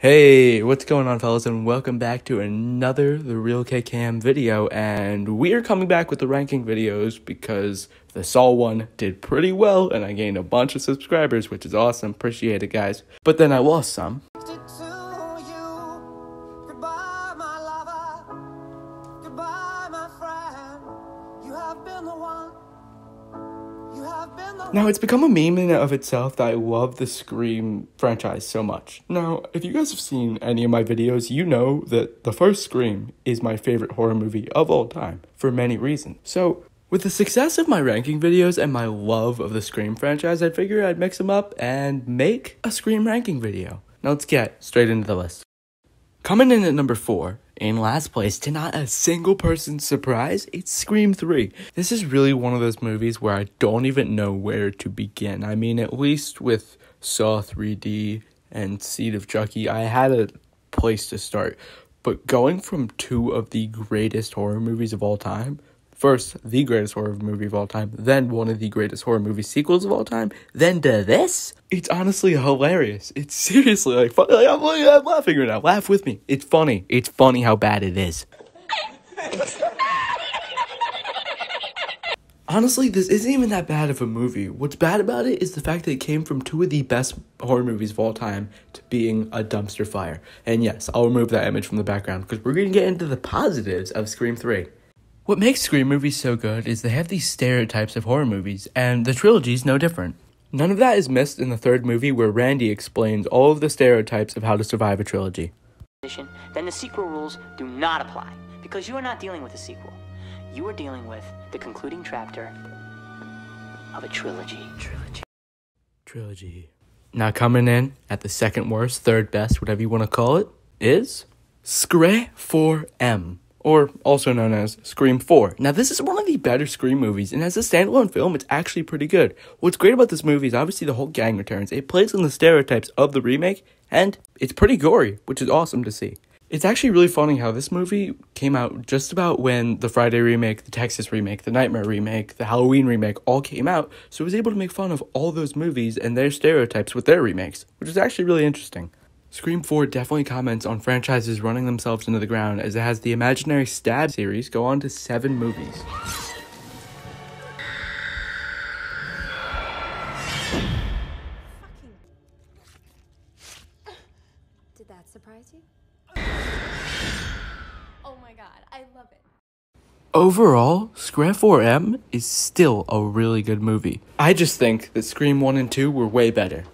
Hey, what's going on, fellas, and welcome back to another TheRealKKM video, and we are coming back with the ranking videos because the Saw one did pretty well, and I gained a bunch of subscribers, which is awesome. Appreciate it, guys. But then I lost some. Now, it's become a meme in and of itself that I love the Scream franchise so much. Now, if you guys have seen any of my videos, you know that the first Scream is my favorite horror movie of all time, for many reasons. So, with the success of my ranking videos and my love of the Scream franchise, I figured I'd mix them up and make a Scream ranking video. Now, let's get straight into the list. Coming in at number 4, in last place, to not a single person's surprise, it's Scream 3. This is really one of those movies where I don't even know where to begin. I mean, at least with Saw 3D and Seed of Chucky, I had a place to start. But going from two of the greatest horror movies of all time, first, the greatest horror movie of all time, then one of the greatest horror movie sequels of all time, then to this? It's honestly hilarious. It's seriously, like, funny. Like, I'm laughing right now. Laugh with me. It's funny. It's funny how bad it is. Honestly, this isn't even that bad of a movie. What's bad about it is the fact that it came from two of the best horror movies of all time to being a dumpster fire. And yes, I'll remove that image from the background because we're going to get into the positives of Scream 3. What makes Scream movies so good is they have these stereotypes of horror movies, and the trilogy's no different. None of that is missed in the third movie where Randy explains all of the stereotypes of how to survive a trilogy. Then the sequel rules do not apply, because you are not dealing with a sequel. You are dealing with the concluding chapter of a trilogy. Trilogy. Now coming in at the second worst, third best, whatever you want to call it, is Scream 4M. Or also known as Scream 4. Now, this is one of the better Scream movies, and as a standalone film, it's actually pretty good. What's great about this movie is obviously the whole gang returns. It plays on the stereotypes of the remake, and it's pretty gory, which is awesome to see. It's actually really funny how this movie came out just about when the Friday remake, the Texas remake, the Nightmare remake, the Halloween remake all came out, so it was able to make fun of all those movies and their stereotypes with their remakes, which is actually really interesting. Scream 4 definitely comments on franchises running themselves into the ground, as it has the Imaginary Stab series go on to 7 movies. Did that surprise you? Oh my god, I love it. Overall, Scream 4M is still a really good movie. I just think that Scream 1 and 2 were way better.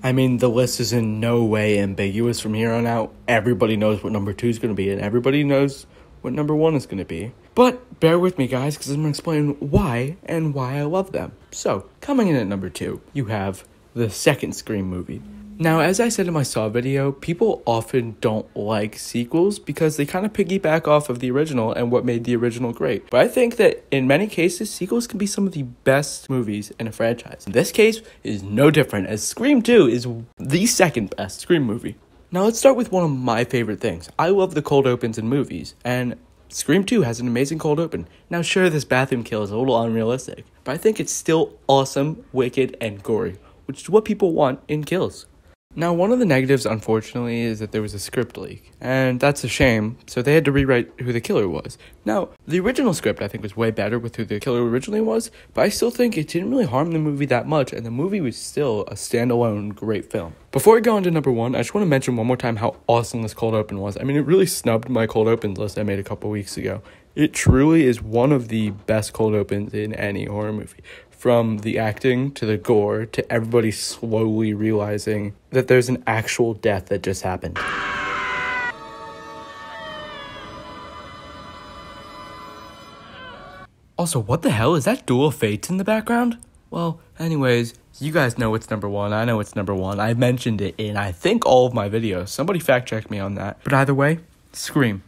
I mean, the list is in no way ambiguous from here on out. Everybody knows what number 2 is going to be, and everybody knows what number 1 is going to be. But bear with me, guys, because I'm going to explain why and why I love them. So, coming in at number 2, you have the second Scream movie. Now, as I said in my Saw video, people often don't like sequels because they kind of piggyback off of the original and what made the original great. But I think that in many cases, sequels can be some of the best movies in a franchise. In this case, it is no different, as Scream 2 is the second best Scream movie. Now, let's start with one of my favorite things. I love the cold opens in movies, and Scream 2 has an amazing cold open. Now, sure, this bathroom kill is a little unrealistic, but I think it's still awesome, wicked, and gory, which is what people want in kills. Now, one of the negatives, unfortunately, is that there was a script leak, and that's a shame, so they had to rewrite who the killer was. Now, the original script, I think, was way better with who the killer originally was, but I still think it didn't really harm the movie that much, and the movie was still a standalone great film. Before I go on to number 1, I just want to mention one more time how awesome this cold open was. I mean, it really snubbed my cold opens list I made a couple weeks ago. It truly is one of the best cold opens in any horror movie. From the acting to the gore to everybody slowly realizing that there's an actual death that just happened. Also, what the hell? Is that Duel of Fates in the background? Well, anyways, you guys know it's number 1. I know it's number 1. I mentioned it in, I think, all of my videos. Somebody fact check me on that. But either way, Scream.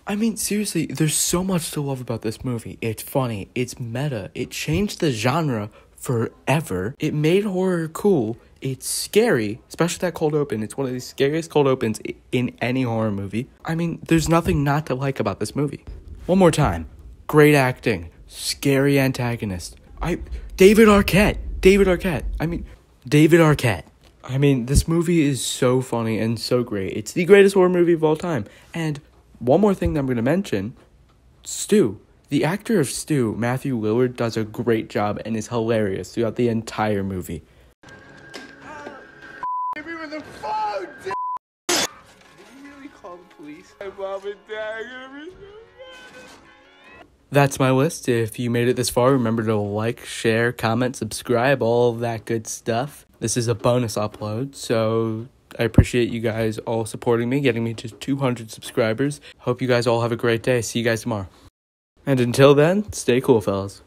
I mean, seriously, there's so much to love about this movie. It's funny, it's meta, it changed the genre forever, it made horror cool, it's scary, especially that cold open. It's one of the scariest cold opens in any horror movie. I mean, there's nothing not to like about this movie. One more time, great acting, scary antagonist. David Arquette. I mean, this movie is so funny and so great. It's the greatest horror movie of all time. And one more thing that I'm going to mention, Stu. The actor of Stu, Matthew Lillard, does a great job and is hilarious throughout the entire movie. Give me with the phone, dude! Did you really call the police? My mom and dad are gonna be so mad. That's my list. If you made it this far, remember to like, share, comment, subscribe, all of that good stuff. This is a bonus upload, so I appreciate you guys all supporting me, getting me to 200 subscribers. Hope you guys all have a great day. See you guys tomorrow. And until then, stay cool, fellas.